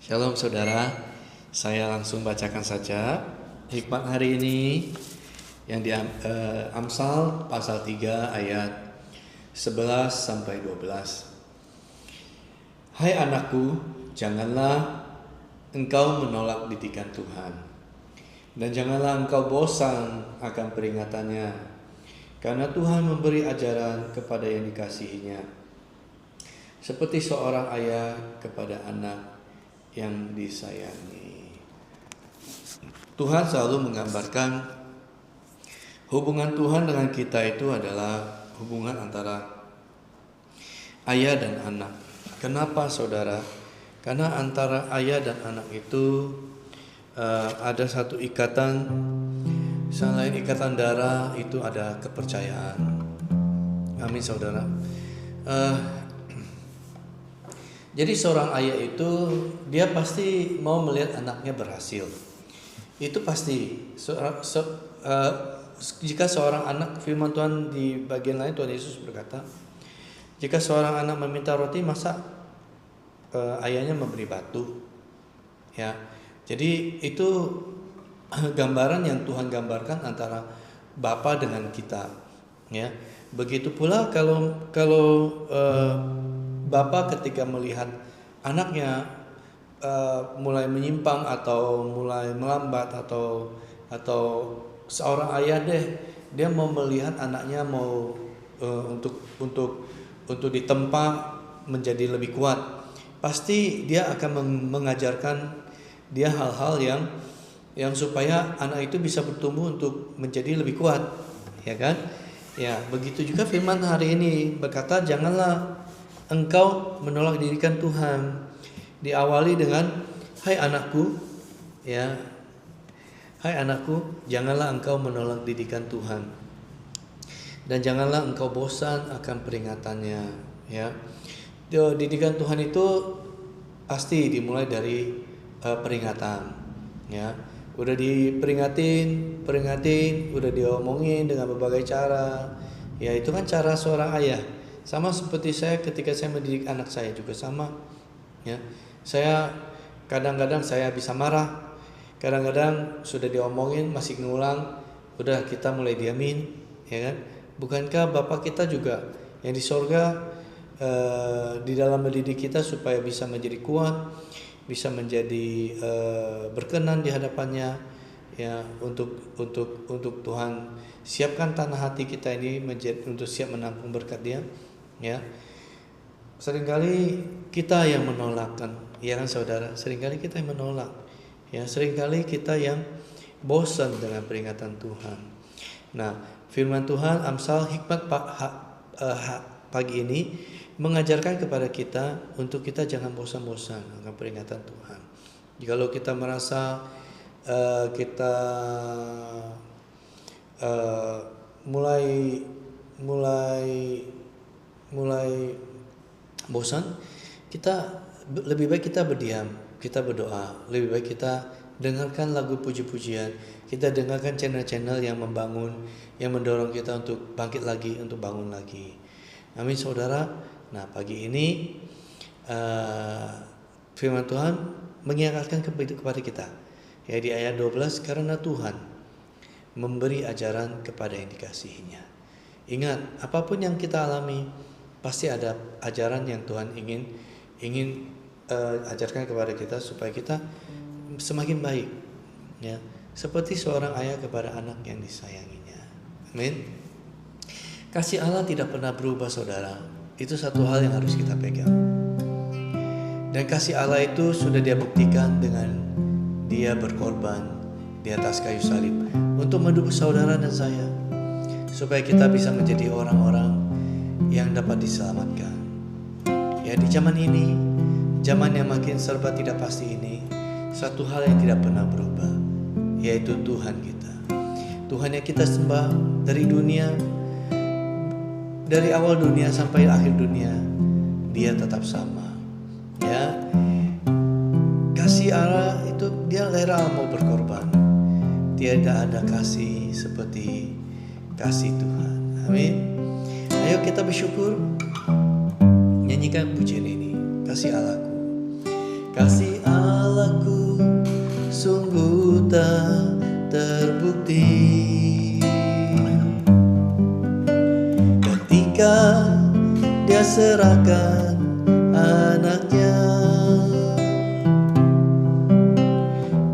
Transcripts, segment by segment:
Shalom saudara, saya langsung bacakan saja hikmat hari ini yang di Amsal pasal 3 ayat 11 sampai 12. Hai anakku, janganlah engkau menolak didikan Tuhan, dan janganlah engkau bosan akan peringatannya, karena Tuhan memberi ajaran kepada yang dikasihinya, seperti seorang ayah kepada anak yang disayangi. Tuhan selalu menggambarkan hubungan Tuhan dengan kita itu adalah hubungan antara ayah dan anak. Kenapa saudara? Karena antara ayah dan anak itu ada satu ikatan. Selain ikatan darah itu ada kepercayaan. Amin saudara. Jadi seorang ayah itu dia pasti mau melihat anaknya berhasil. Itu pasti. Jika seorang anak, firman Tuhan di bagian lain Tuhan Yesus berkata, jika seorang anak meminta roti, masa ayahnya memberi batu? Ya, jadi itu gambaran yang Tuhan gambarkan antara Bapa dengan kita. Ya, begitu pula kalau Bapa ketika melihat anaknya mulai menyimpang atau mulai melambat atau seorang ayah dia mau melihat anaknya mau untuk ditempa menjadi lebih kuat, pasti dia akan mengajarkan dia hal-hal yang supaya anak itu bisa bertumbuh untuk menjadi lebih kuat, ya kan? Ya, begitu juga firman hari ini berkata, janganlah engkau menolak didikan Tuhan. Diawali dengan hai anakku, ya. Hai anakku, janganlah engkau menolak didikan Tuhan, dan janganlah engkau bosan akan peringatannya, ya. Didikan Tuhan itu pasti dimulai dari peringatan, ya. Udah peringatin, udah diomongin dengan berbagai cara. Ya, itu kan cara seorang ayah. Sama seperti saya ketika saya mendidik anak saya juga sama, ya. Saya kadang-kadang saya bisa marah, kadang-kadang sudah diomongin masih ngulang, udah kita mulai diamin, ya kan? Bukankah Bapak kita juga yang di sorga di dalam mendidik kita supaya bisa menjadi kuat, bisa menjadi berkenan di hadapannya, ya, untuk Tuhan siapkan tanah hati kita ini untuk siap menampung berkat Dia. Ya, seringkali kita yang menolakkan, ya kan saudara? Seringkali kita yang menolak, ya. Seringkali kita yang bosan dengan peringatan Tuhan. Nah, firman Tuhan Amsal hikmat pagi ini mengajarkan kepada kita untuk kita jangan bosan-bosan dengan peringatan Tuhan. Jikalau kita merasa kita mulai bosan, kita lebih baik kita berdiam, kita berdoa, lebih baik kita dengarkan lagu puji-pujian, kita dengarkan channel-channel yang membangun, yang mendorong kita untuk bangkit lagi, untuk bangun lagi. Amin saudara. Nah, pagi ini firman Tuhan mengingatkan kepada kita, ya, di ayat 12, karena Tuhan memberi ajaran kepada yang dikasihinya. Ingat, apapun yang kita alami pasti ada ajaran yang Tuhan ingin ajarkan kepada kita supaya kita semakin baik, ya, seperti seorang ayah kepada anak yang disayanginya. Amin. Kasih Allah tidak pernah berubah saudara. Itu satu hal yang harus kita pegang. Dan kasih Allah itu sudah Dia buktikan dengan Dia berkorban di atas kayu salib untuk menebus saudara dan saya, supaya kita bisa menjadi orang-orang yang dapat diselamatkan. Ya, di zaman ini, zaman yang makin serba tidak pasti ini, satu hal yang tidak pernah berubah, yaitu Tuhan kita. Tuhan yang kita sembah dari dunia, dari awal dunia sampai akhir dunia, Dia tetap sama. Ya, kasih Allah itu Dia rela mau berkorban. Tiada ada kasih seperti kasih Tuhan. Amin. Ayo kita bersyukur, nyanyikan pujian ini. Kasih Allahku, kasih Allah. serahkan anaknya.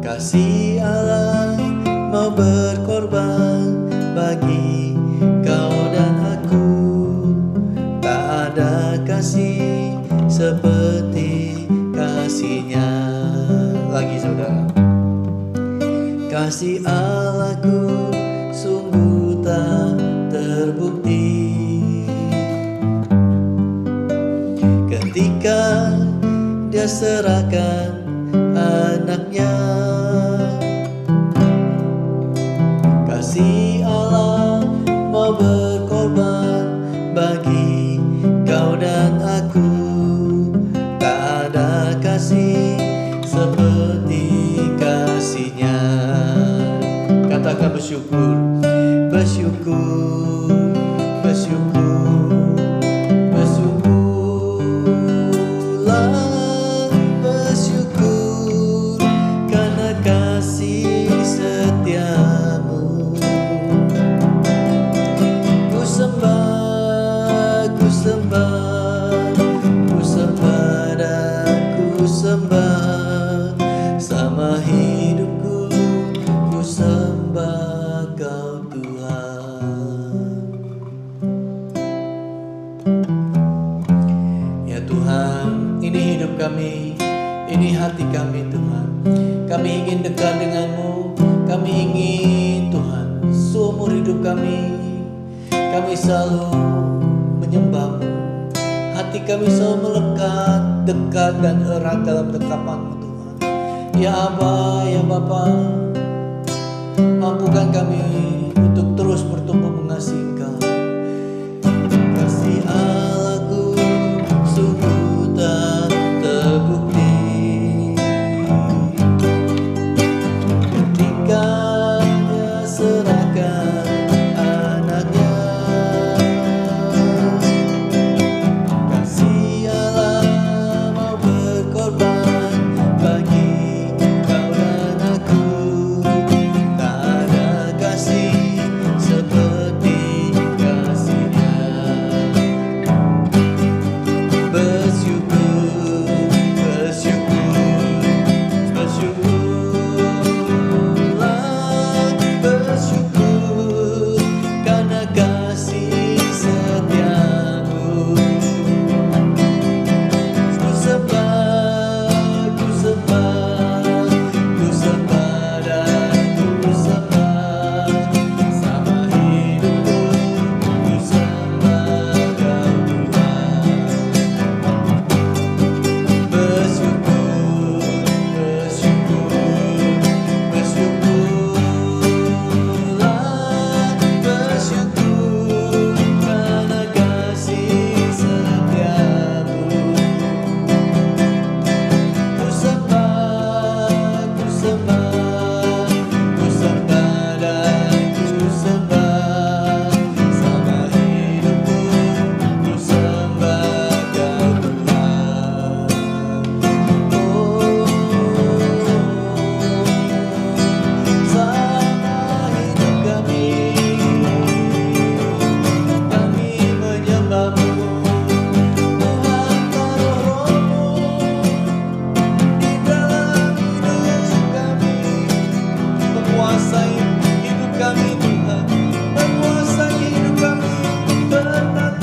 Kasih Allah mau berkorban bagi kau dan aku. Tak ada kasih seperti kasih-Nya. Lagi saudara. Kasih Allahku sungguh tak terbukti ketika Dia serahkan anaknya. Kasih Allah mau berkorban bagi kau dan aku. Tak ada kasih seperti kasih-Nya. Katakan bersyukur, bersyukur, bersyukur, bersyukurlah, bersyukur karena kasih setiamu. Ku sembah, ku sembah, ku sembah dan ku sembah sama hidupku. Ku sembah kau Tuhan. Ya Tuhan, ini hidup kami, ini hati kami Tuhan. Kami ingin dekat denganmu. Kami ingin Tuhan seumur hidup kami selalu menyembahmu. Hati kami selalu melekat, dekat dan erat dalam dekapan-Mu Tuhan. Ya Aba, ya Bapa, mampukan kami untuk terus bertumbuh mengasihi Engkau. Kasih Allahku sungguh tak terbukti ketika Dia serahkan anaknya. Kasih Allah mau berkorban bagi kau dan aku. Tak ada kasih seperti kasih-Nya. Bersyukur, bersyukur, bersyukurlah, bersyukur karena kasih setiamu. Ku sembah, ku sembah, ku sembah dan ku sembah sama hidupku. Ku sembah kau Tuhan. Bersyukur, bersyukur, bersyukurlah, bersyukur karena kasih setiamu. Ku sembah, ku sembah, ku sembah dan ku sembah sama hidupku. Ku sembah kau Tuhan. Sama hidup kami menyembah-Mu. Tuhan taruh Roh-Mu di dalam hidup kami, menguasai hidup kami Tuhan, menguasai hidup kami. Bertatalah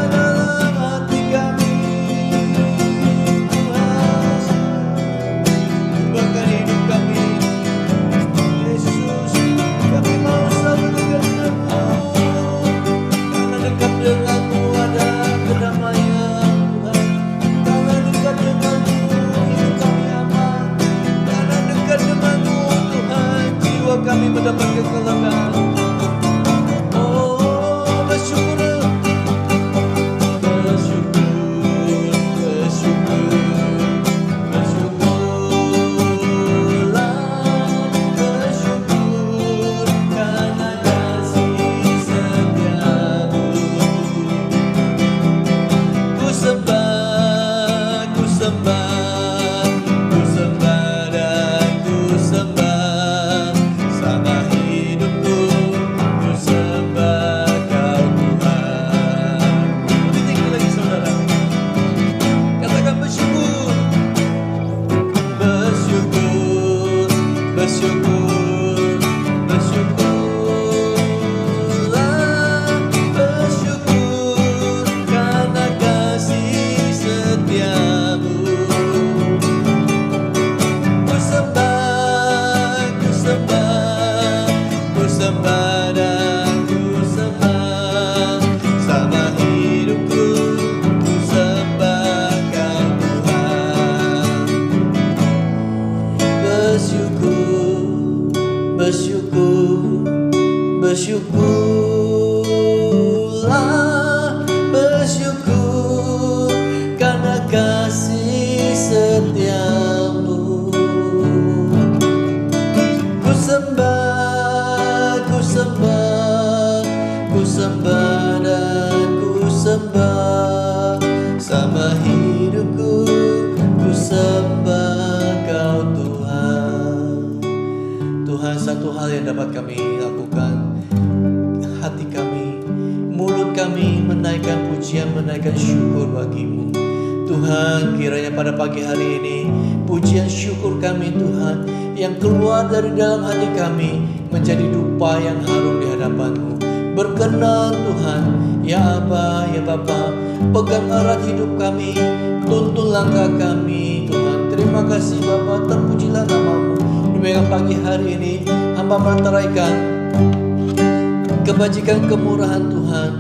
dalam hati kami Tuhan. Ubahkan hidup kami Yesus. Kami mau selalu dekat denganmu, karena dekat denganmu ada kedamaian Tuhan. Karena dekat denganmu hidup kami aman. Karena dekat denganmu Tuhan jiwa kami mendapat kekalahan. Oh, bersyukur, bersyukur, bersyukur, bersyukurlah, bersyukur karena kasih setiamu. Ku sembah, ku sembah, ku sembah dan ku sembah sama hidupku. Ku sembah kau Tuhan. kasih setiamu. Ku sembah, ku sembah, ku sembah dan ku sembah. Sama hidupku ku sembah Kau Tuhan. Tuhan, satu hal yang dapat kami lakukan, hati kami, mulut kami menaikkan pujian, menaikkan syukur bagimu. Tuhan, kiranya pada pagi hari ini pujian syukur kami Tuhan yang keluar dari dalam hati kami menjadi dupa yang harum di hadapan-Mu. Berkenan Tuhan, ya Aba, ya Bapa, pegang erat hidup kami, tuntun langkah kami Tuhan. Terima kasih Bapa, terpujilah nama-Mu. Demikian pagi hari ini hamba merantaraikan kebajikan kemurahan Tuhan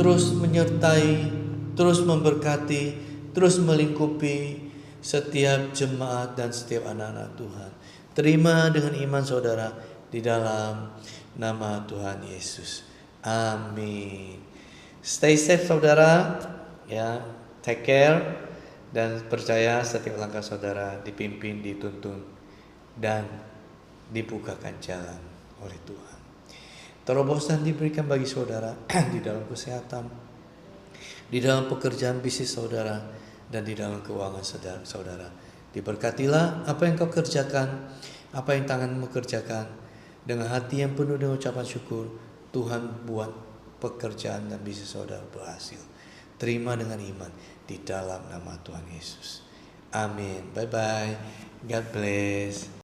terus menyertai, terus memberkati, terus melingkupi setiap jemaat dan setiap anak-anak Tuhan. Terima dengan iman saudara di dalam nama Tuhan Yesus. Amin. Stay safe saudara, ya, take care, dan percaya setiap langkah saudara dipimpin, dituntun, dan dibukakan jalan oleh Tuhan. Terobosan diberikan bagi saudara di dalam kesehatan, di dalam pekerjaan bisnis saudara, dan di dalam keuangan saudara. Diberkatilah apa yang kau kerjakan, apa yang tanganmu kerjakan, dengan hati yang penuh dengan ucapan syukur. Tuhan buat pekerjaan dan bisnis saudara berhasil. Terima dengan iman di dalam nama Tuhan Yesus. Amin. Bye bye. God bless.